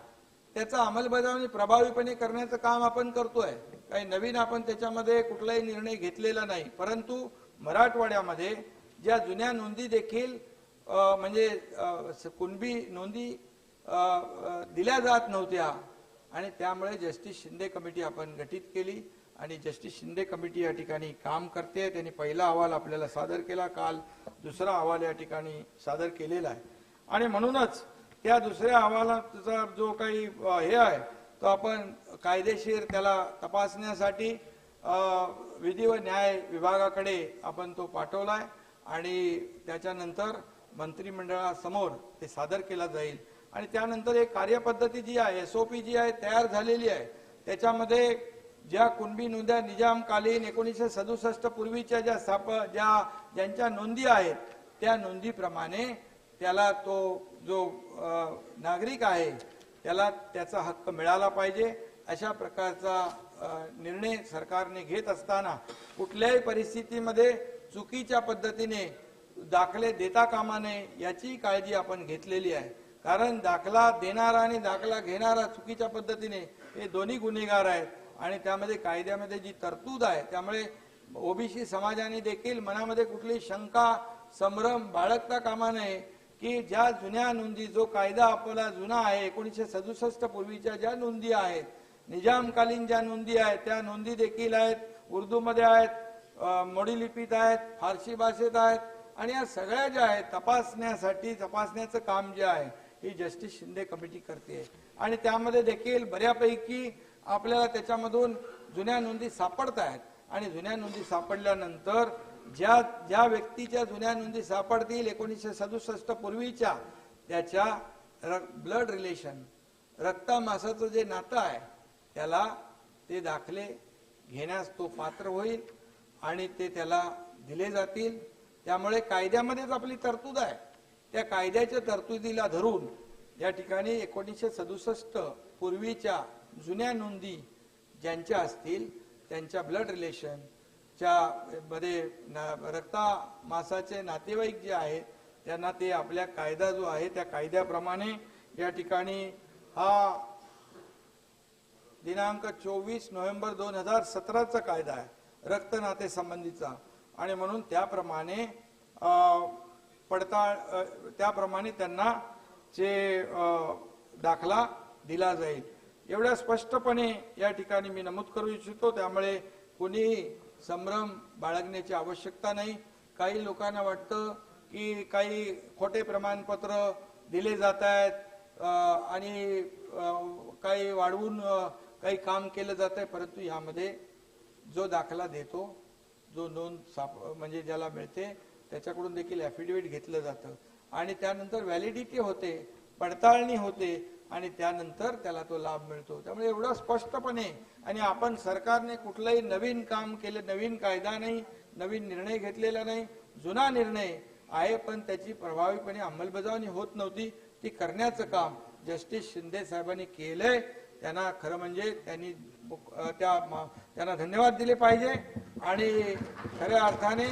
त्याचा अंमलबजावणी प्रभावीपणे करण्याचं काम आपण करतोय. काही नवीन आपण त्याच्यामध्ये कुठलाही निर्णय घेतलेला नाही. परंतु मराठवाड्यामध्ये ज्या जुन्या नोंदी देखील म्हणजे कुणबी नोंदी दिल्या जात नव्हत्या आणि त्यामुळे जस्टिस शिंदे कमिटी आपण गठीत केली आणि जस्टिस शिंदे कमिटी या ठिकाणी काम करते. त्यांनी पहिला अहवाल आपल्याला सादर केला, काल दुसरा अहवाल या ठिकाणी सादर केलेला आहे. आणि म्हणूनच त्या दुसऱ्या अहवालाचा जो काही हे आहे तो आपण कायदेशीर त्याला तपासण्यासाठी विधी व न्याय विभागाकडे आपण तो पाठवलाय आणि त्याच्यानंतर मंत्रिमंडळासमोर ते सादर केला जाईल. आणि त्यानंतर एक कार्यपद्धती जी आहे, SOP जी आहे तयार झालेली आहे. त्याच्यामध्ये ज्या कुणबी नोंद्या निजामकालीन 1967 पूर्वीच्या ज्यांच्या नोंदी आहेत त्या नोंदीप्रमाणे त्याला तो जो नागरिक आहे त्याला त्याचा हक्क मिळाला पाहिजे अशा प्रकारचा निर्णय सरकारने घेत असताना कुठल्याही परिस्थितीमध्ये चुकीच्या पद्धतीने दाखले देता कामा नये याची काळजी आपण घेतलेली आहे. कारण दाखला देणारा आणि दाखला घेणारा चुकीच्या पद्धतीने हे दोन्ही गुन्हेगार आहेत आणि त्यामध्ये कायद्यामध्ये जी तरतूद आहे त्यामुळे ओबीसी समाजाने देखील मनामध्ये कुठली शंका संभ्रम बाळगता कामा नये की ज्या जुन्या नोंदी जो कायदा आपला जुना आहे 1967 पूर्वीच्या ज्या नोंदी आहेत निजामकालीन ज्या नोंदी आहेत त्या नोंदी देखील आहेत, उर्दूमध्ये आहेत, मोडी लिपीत आहेत, फारसी भाषेत आहेत आणि या सगळ्या ज्या आहेत तपासण्याचं काम जे आहे ही जस्टिस शिंदे कमिटी करते आणि त्यामध्ये देखील बऱ्यापैकी आपल्याला त्याच्यामधून जुन्या नोंदी सापडत आहेत आणि जुन्या नोंदी सापडल्यानंतर ज्या व्यक्तीच्या जुन्या नोंदी सापडतील 1967 पूर्वीच्या त्याच्या ब्लड रिलेशन रक्तामासाचं जे नातं आहे त्याला ते दाखले घेण्यास तो पात्र होईल आणि ते त्याला दिले जातील. त्यामुळे कायद्यामध्येच आपली तरतूद आहे. त्या कायद्याच्या तरतुदीला धरून या ठिकाणी 1967 पूर्वीच्या जुन्या नोंदी ज्यांच्या असतील त्यांच्या ब्लड रिलेशन च्या मध्ये रक्तामासाचे नातेवाईक जे आहेत त्यांना ते आपल्या कायदा जो आहे त्या कायद्याप्रमाणे या ठिकाणी हा दिनांक 24 नोव्हेंबर 2017चा कायदा आहे रक्त नाते संबंधीचा आणि म्हणून त्याप्रमाणे त्याप्रमाणे त्यांना जे दाखला दिला जाईल. एवढ्या स्पष्टपणे या ठिकाणी मी नमूद करू इच्छितो. त्यामुळे कोणीही संभ्रम बाळगण्याची आवश्यकता नाही. काही लोकांना वाटतं की काही खोटे प्रमाणपत्र दिले जात आहेत आणि काही वाढवून काही काम केलं जात आहे, परंतु यामध्ये जो दाखला देतो जो नोंद म्हणजे ज्याला मिळते त्याच्याकडून देखील ॲफिडेव्हिट घेतलं जातं आणि त्यानंतर व्हॅलिडिटी होते, पडताळणी होते आणि त्यानंतर त्याला तो लाभ मिळतो. त्यामुळे एवढं स्पष्टपणे आणि आपण सरकारने कुठलंही नवीन काम केलं, नवीन कायदा नाही, नवीन निर्णय घेतलेला नाही, जुना निर्णय आहे पण त्याची प्रभावीपणे अंमलबजावणी होत नव्हती. ती करण्याचं काम जस्टिस शिंदे साहेबांनी केलंय. त्यांना खरं म्हणजे त्यांना धन्यवाद दिले पाहिजे आणि खऱ्या अर्थाने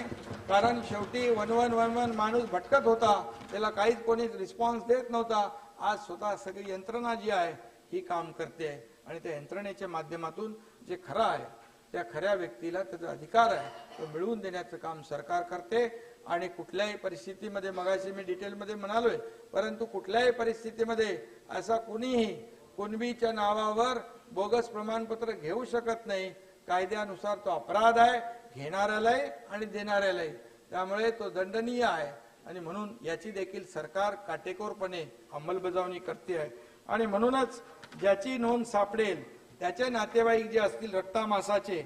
कारण शेवटी वन माणूस भटकत होता, त्याला काहीच कोणी रिस्पॉन्स देत नव्हता. आज स्वतः सगळी यंत्रणा जी आहे ही काम करते आणि त्या यंत्रणेच्या माध्यमातून जे खरं आहे त्या खऱ्या व्यक्तीला त्याचा अधिकार आहे तो मिळवून देण्याचं काम सरकार करते आणि कुठल्याही परिस्थितीमध्ये मगाशी मी डिटेलमध्ये म्हणालोय परंतु कुठल्याही परिस्थितीमध्ये असा कुणीही कुणबीच्या नावावर बोगस प्रमाणपत्र घेऊ शकत नाही. कायद्यानुसार तो अपराध आहे घेणाऱ्यालाही आणि देणाऱ्यालाही. त्यामुळे तो दंडनीय आहे आणि म्हणून याची देखील सरकार काटेकोरपणे अंमलबजावणी करते आहे आणि म्हणूनच ज्याची नोंद सापडेल त्याचे नातेवाईक जे असतील रक्तामासाचे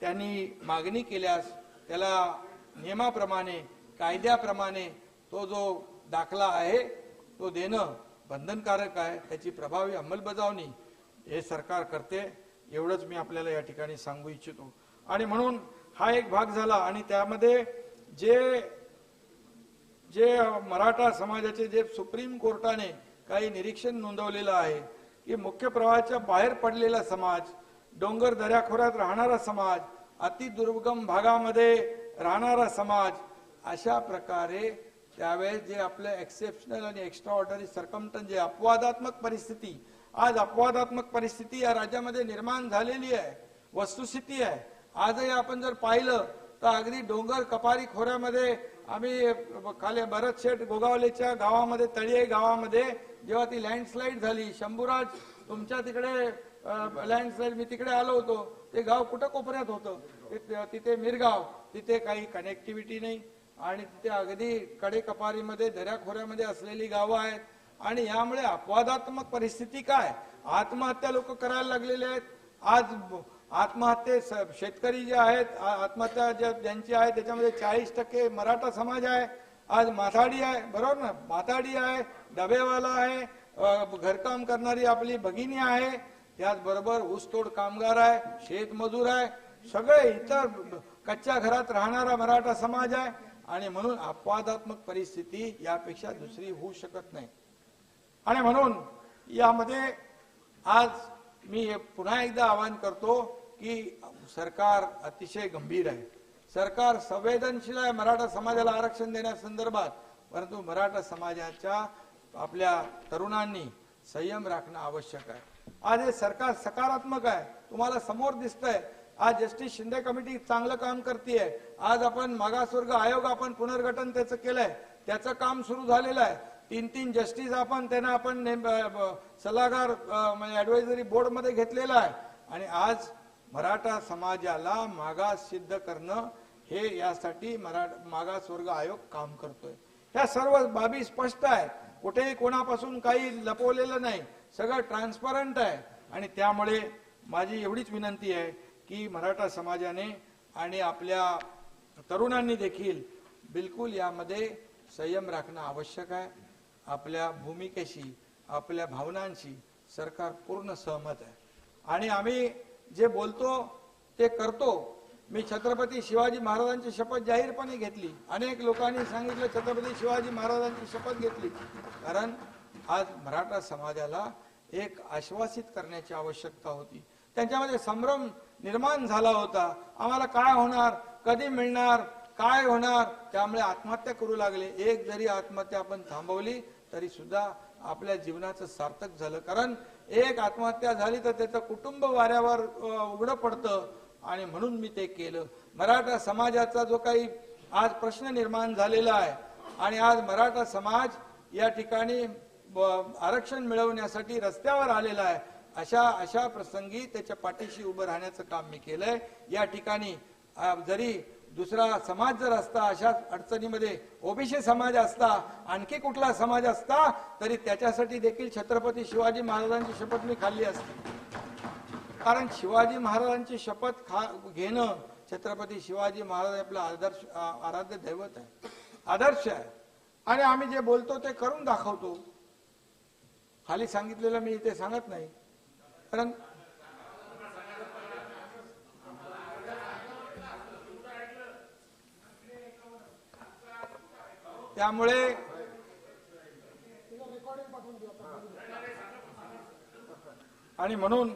त्यांनी मागणी केल्यास त्याला नियमाप्रमाणे कायद्याप्रमाणे तो जो दाखला आहे तो देणं बंधनकारक आहे. त्याची प्रभावी अंमलबजावणी हे सरकार करते. एवढंच मी आपल्याला या ठिकाणी सांगू इच्छितो आणि म्हणून हा एक भाग झाला आणि त्यामध्ये जे मराठा समाजाचे जे सुप्रीम कोर्टाने काही निरीक्षण नोंदवलेलं आहे की मुख्य प्रवाहाच्या बाहेर पडलेला समाज, डोंगर दऱ्याखोऱ्यात राहणारा समाज, अतिदुर्गम भागामध्ये राहणारा समाज अशा प्रकारे त्यावेळेस जे आपलं एक्सेप्शनल आणि एक्स्ट्रा ऑर्डनरी सर्कमस्टन्स जे अपवादात्मक परिस्थिती आज अपवादात्मक परिस्थिती या राज्यामध्ये निर्माण झालेली आहे, वस्तुस्थिती आहे. आजही आपण जर पाहिलं तर अगदी डोंगर कपारी खोऱ्यामध्ये आम्ही खाली भरत शेठ गोगावलेच्या गावामध्ये तळीये गावामध्ये जेव्हा ती लँडस्लाईड झाली, शंभूराज तुमच्या तिकडे लँडस्लाईड मी तिकडे आलो होतो, ते गाव कुठं कोपऱ्यात होतं, तिथे मिरगाव, तिथे काही कनेक्टिव्हिटी नाही आणि तिथे अगदी कडेकपारीमध्ये दऱ्याखोऱ्यामध्ये असलेली गावं आहेत आणि यामुळे अपवादात्मक परिस्थिती काय आत्महत्या लोक करायला लागलेले आहेत. आज आत्महत्ये शेतकरी जे आहेत आत्महत्या ज्यांची आहे त्याच्यामध्ये 40% मराठा समाज आहे. आज माथाडी आहे, बरोबर ना, माथाडी आहे, डबेवाला आहे, घरकाम करणारी आपली भगिनी आहे, त्याचबरोबर ऊसतोड कामगार आहे, शेतमजूर आहे, सगळे इतर कच्च्या घरात राहणारा मराठा समाज आहे आणि म्हणून अपवादात्मक परिस्थिती यापेक्षा दुसरी होऊ शकत नाही. आणि म्हणून यामध्ये आज मी हे पुन्हा एकदा आवाहन करतो की सरकार अतिशय गंभीर आहे, सरकार संवेदनशील आहे मराठा समाजाला आरक्षण देण्यासंदर्भात, परंतु मराठा समाजाच्या आपल्या तरुणांनी संयम राखणं आवश्यक आहे. आज हे सरकार सकारात्मक आहे, तुम्हाला समोर दिसतंय. आज जस्टिस शिंदे कमिटी चांगलं काम करतेय. आज आपण मागासवर्ग आयोग आपण पुनर्गठन त्याचं केलंय, त्याचं काम सुरू झालेलं आहे. 3 जस्टिस त्यांना आपण सल्लागार म्हणजे ऍडवायझरी बोर्ड मध्ये घेतलेला आहे. आणि आज मराठा समाजाला मागास सिद्ध करणं हे यासाठी मागासवर्ग आयोग काम करतोय. ह्या सर्व बाबी स्पष्ट आहेत, कुठेही कोणापासून काही लपवलेलं नाही, सगळं ट्रान्सपरंट आहे. आणि त्यामुळे माझी एवढीच विनंती आहे की मराठा समाजाने आणि आपल्या तरुणांनी देखील बिलकुल यामध्ये संयम राखणं आवश्यक आहे. आपल्या भूमिकेशी आपल्या भावनांशी सरकार पूर्ण सहमत आहे आणि आम्ही जे बोलतो ते करतो. मी छत्रपती शिवाजी महाराजांची शपथ जाहीरपणे घेतली. अनेक लोकांनी सांगितलं छत्रपती शिवाजी महाराजांची शपथ घेतली, कारण आज मराठा समाजाला एक आश्वासित करण्याची आवश्यकता होती. त्यांच्यामध्ये संभ्रम निर्माण झाला होता, आम्हाला काय होणार, कधी मिळणार, काय होणार, त्यामुळे आत्महत्या करू लागले. एक जरी आत्महत्या आपण थांबवली तरी सुद्धा आपल्या जीवनाचं सार्थक झालं, कारण एक आत्महत्या झाली तर त्याचं कुटुंब वाऱ्यावर उघडं पडतं. आणि म्हणून मी ते केलं. मराठा समाजाचा जो काही आज प्रश्न निर्माण झालेला आहे आणि आज मराठा समाज या ठिकाणी आरक्षण मिळवण्यासाठी रस्त्यावर आलेला आहे, अशा प्रसंगी त्याच्या पाठीशी उभं राहण्याचं काम मी केलंय. या ठिकाणी जरी दुसरा समाज जर असता, अशा अडचणीमध्ये ओबीसी समाज असता, आणखी कुठला समाज असता, तरी त्याच्यासाठी देखील छत्रपती शिवाजी महाराजांची शपथ मी खाल्ली असती. कारण शिवाजी महाराजांची शपथ घेणं, छत्रपती शिवाजी महाराज आपलं आदर्श आराध्य दैवत आहे, आदर्श आहे. आणि आम्ही जे बोलतो ते करून दाखवतो. खाली सांगितलेलं मी इथे सांगत नाही, कारण त्यामुळे आणि म्हणून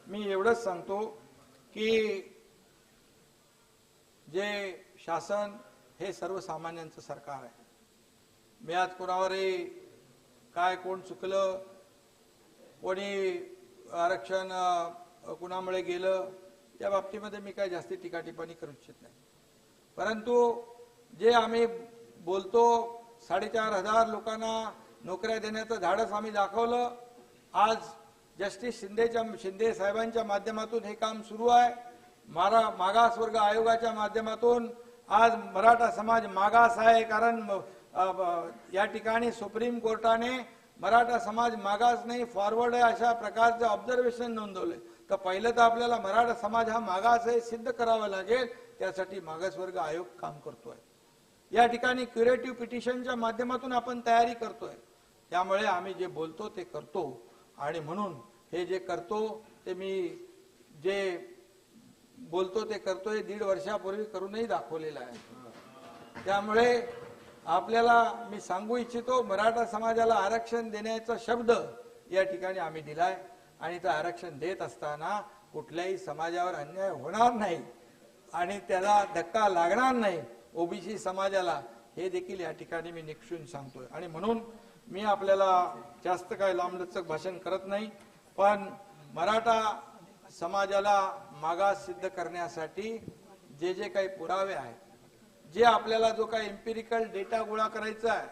मी एवढंच सांगतो की जे शासन हे सर्वसामान्यांचं सरकार आहे. मी आज कोणावरही काय कोण चुकलं, कोणी आरक्षण कुणामुळे गेलं, त्या बाबतीमध्ये मी काय जास्ती टीका टिप्पणी करू इच्छित नाही. परंतु जे आम्ही बोलतो 4,500 लोकांना नोकऱ्या देण्याचं धाडस आम्ही दाखवलं. आज जस्टिस शिंदे साहेबांच्या माध्यमातून हे काम सुरू आहे. मागासवर्ग आयोगाच्या माध्यमातून आज मराठा समाज मागास आहे, कारण या ठिकाणी सुप्रीम कोर्टाने मराठा समाज मागास नाही फॉरवर्ड आहे अशा प्रकारचे ऑब्झर्वेशन नोंदवले. तर पहिलं तर आपल्याला मराठा समाज हा मागास आहे सिद्ध करावं लागेल. त्यासाठी मागासवर्ग आयोग काम करतोय. या ठिकाणी क्युरेटिव्ह पिटिशनच्या माध्यमातून आपण तयारी करतोय. त्यामुळे आम्ही जे बोलतो ते करतो. आणि म्हणून हे जे करतो ते मी जे बोलतो ते करतोय 1.5 वर्षापूर्वी करूनही दाखवलेलं आहे. त्यामुळे आपल्याला मी सांगू इच्छितो, मराठा समाजाला आरक्षण देण्याचा शब्द या ठिकाणी आम्ही दिलाय आणि ते आरक्षण देत असताना कुठल्याही समाजावर अन्याय होणार नाही आणि त्याला धक्का लागणार नाही ओबीसी समाजाला, हे देखील या ठिकाणी मी निक्षून सांगतोय. आणि म्हणून मी आपल्याला जास्त काय लांबलचक भाषण करत नाही, पण मराठा समाजाला मागास सिद्ध करण्यासाठी जे काही पुरावे आहेत, जे आपल्याला जो काही एम्पिरिकल डेटा गोळा करायचा आहे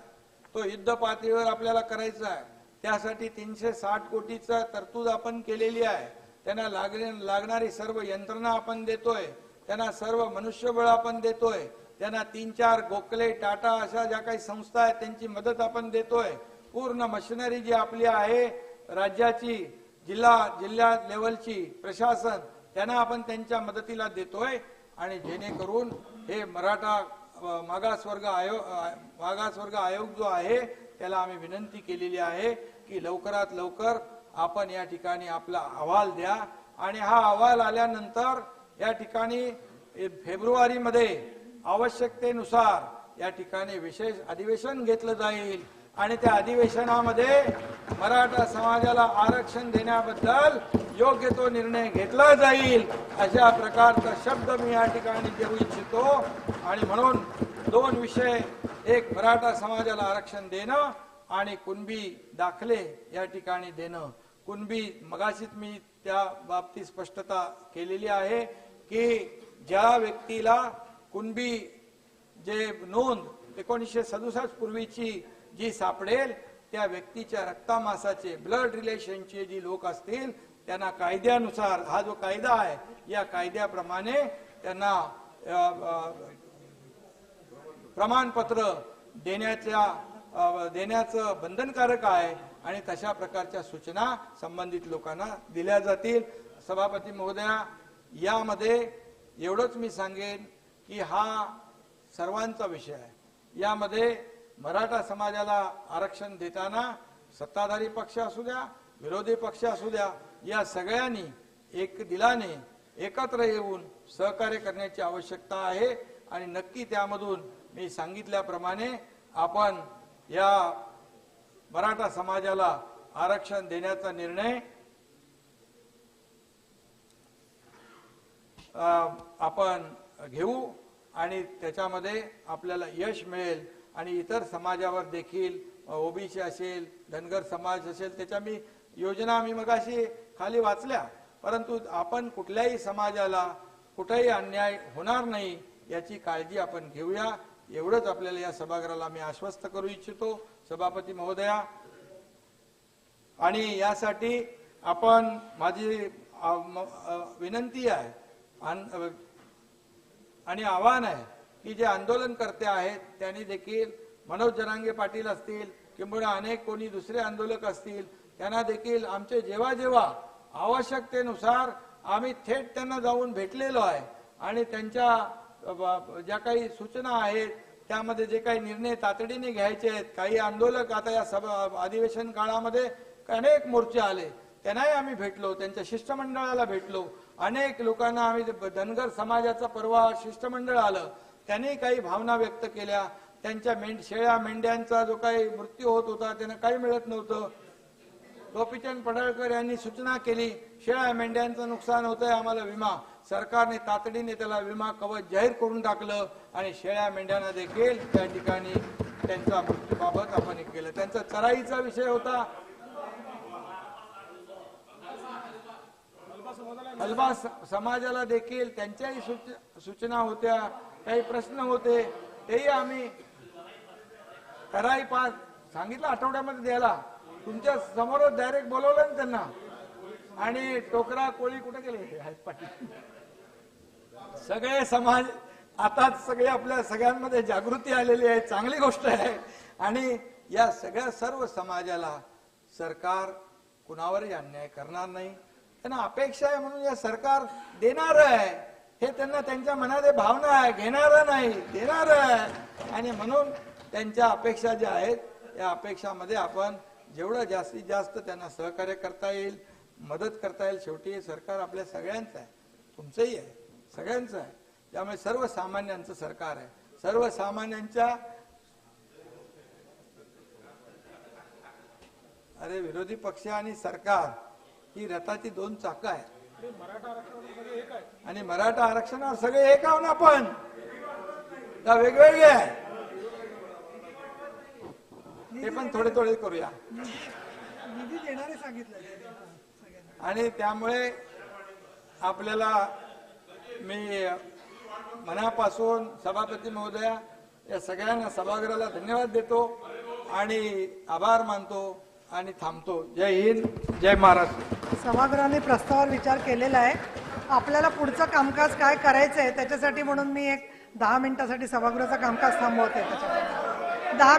तो युद्ध पातळीवर आपल्याला करायचा आहे. त्यासाठी 360 कोटीचा तरतूद आपण केलेली आहे. त्यांना लागणारी सर्व यंत्रणा आपण देतोय, त्यांना सर्व मनुष्यबळ आपण देतोय, त्यांना 3-4 गोखले टाटा अशा ज्या काही संस्था आहेत त्यांची मदत आपण देतोय. पूर्ण मशिनरी जी आपली आहे राज्याची, जिल्हा लेवलची प्रशासन, त्यांना आपण त्यांच्या मदतीला देतोय. आणि जेणेकरून हे मागासवर्ग आयोग जो आहे त्याला आम्ही विनंती केलेली आहे की लवकरात लवकर आपण या ठिकाणी आपला अहवाल द्या. आणि हा अहवाल आल्यानंतर या ठिकाणी फेब्रुवारीमध्ये आवश्यकतेनुसार या ठिकाणी विशेष अधिवेशन घेतलं जाईल आणि त्या अधिवेशनामध्ये मराठा समाजाला आरक्षण देण्याबद्दल योग्य तो निर्णय घेतला जाईल अशा प्रकारचा शब्द मी या ठिकाणी देऊ इच्छितो। आणि म्हणून दोन विषय, एक मराठा समाजाला आरक्षण देणं आणि कुणबी दाखले या ठिकाणी देणं। कुणबी मगाशीच मी त्या बाबतीत स्पष्टता केलेली आहे की ज्या व्यक्तीला कुणबी जे नोंद 1967 पूर्वीची जी सापडेल त्या व्यक्तीच्या रक्तामासाचे ब्लड रिलेशनचे जी लोक असतील त्यांना कायद्यानुसार, हा जो कायदा आहे या कायद्याप्रमाणे त्यांना प्रमाणपत्र देण्याचं बंधनकारक आहे आणि तशा प्रकारच्या सूचना संबंधित लोकांना दिल्या जातील। सभापती महोदया, यामध्ये एवढंच मी सांगेन की हा सर्वांचा विषय आहे। यामध्ये मराठा समाजाला आरक्षण देताना सत्ताधारी पक्ष असू द्या, विरोधी पक्ष असू द्या, या सगळ्यांनी एक दिलाने एकत्र येऊन सहकार्य करण्याची आवश्यकता आहे। आणि नक्की त्यामधून मी सांगितल्याप्रमाणे आपण या मराठा समाजाला आरक्षण देण्याचा निर्णय आपण घेऊ आणि त्याच्यामध्ये आपल्याला यश मिळेल। आणि इतर समाजावर देखील ओबीसी असेल, धनगर समाज असेल, त्याच्या मी योजना मी मगाशी खाली वाचल्या, परंतु आपण कुठल्याही समाजाला कुठेही अन्याय होणार नाही याची काळजी आपण घेऊया, एवढंच आपल्याला या सभागृहाला मी आश्वस्त करू इच्छितो सभापती महोदया। आणि यासाठी आपण माझी विनंती आहे आणि आव्हान आहे की जे आंदोलनकर्ते आहेत त्यांनी देखील, मनोज जरांगे पाटील असतील किंवा अनेक कोणी दुसरे आंदोलक असतील, त्यांना देखील आमचे जेव्हा जेव्हा आवश्यकतेनुसार आम्ही थेट त्यांना जाऊन भेटलेलो आहे आणि त्यांच्या ज्या काही सूचना आहेत त्यामध्ये जे काही निर्णय तातडीने घ्यायचे आहेत, काही आंदोलक आता या अधिवेशन काळामध्ये अनेक मोर्चे आले त्यांनाही आम्ही भेटलो, त्यांच्या शिष्टमंडळाला भेटलो, अनेक लोकांना आम्ही, धनगर समाजाचा परवा शिष्टमंडळ आलं, त्यांनी काही भावना व्यक्त केल्या, त्यांच्या शेळ्या मेंढ्यांचा जो काही मृत्यू होत होता त्यांना काही मिळत नव्हतं। गोपीचंद पडळकर यांनी सूचना केली, शेळ्या मेंढ्यांचं नुकसान होतंय, आम्हाला विमा, सरकारने तातडीने त्याला विमा कवच जाहीर करून टाकलं आणि शेळ्या मेंढ्यांना देखील त्या ठिकाणी त्यांच्या मृत्यूबाबत आपण केलं। त्यांचा चराईचा विषय होता, हलबा समाजाला देखील त्यांच्याही सूचना होत्या, काही प्रश्न होते, तेही आम्ही कराई पास सांगितलं आठवड्यामध्ये द्यायला, तुमच्या समोरच डायरेक्ट बोलवलं ना त्यांना। आणि टोकरा कोळी कुठे गेले आहेत पाटील, सगळे समाज आता सगळे आपल्या सगळ्यांमध्ये जागृती आलेली आहे, चांगली गोष्ट आहे। आणि या सगळ्या सर्व समाजाला सरकार कुणावरही अन्याय करणार नाही, त्यांना अपेक्षा आहे म्हणून या सरकार देणार आहे, हे त्यांना त्यांच्या मनात भावना आहे, घेणार नाही देणार आहे। आणि म्हणून त्यांच्या अपेक्षा ज्या आहेत या अपेक्षामध्ये आपण जेवढं जास्तीत जास्त त्यांना सहकार्य करता येईल, मदत करता येईल। शेवटी हे सरकार आपल्या सगळ्यांचं आहे, तुमचंही आहे, सगळ्यांचं आहे, त्यामुळे सर्वसामान्यांचं सरकार आहे। सर्वसामान्यांच्या अरे विरोधी पक्ष आणि सरकार ही रथाची दोन चाकं आहेत आणि मराठा आरक्षणावर सगळे एक आहोत ना आपण, का वेगवेगळे आहे ते पण थोडे थोडे करूया। निधी देणारे सांगितलं आणि त्यामुळे आपल्याला मी मनापासून सभापती महोदया या सगळ्यांना सभागृहाला धन्यवाद देतो आणि आभार मानतो आणि थांबतो। जय हिंद, जय महाराष्ट्र। सभागृहाने प्रस्तावावर विचार केलेला आहे, आपल्याला पुढचं कामकाज काय करायचं आहे त्याच्यासाठी म्हणून मी एक 10 मिनिटासाठी सभागृहाचं कामकाज थांबवते। त्याच्यामध्ये 10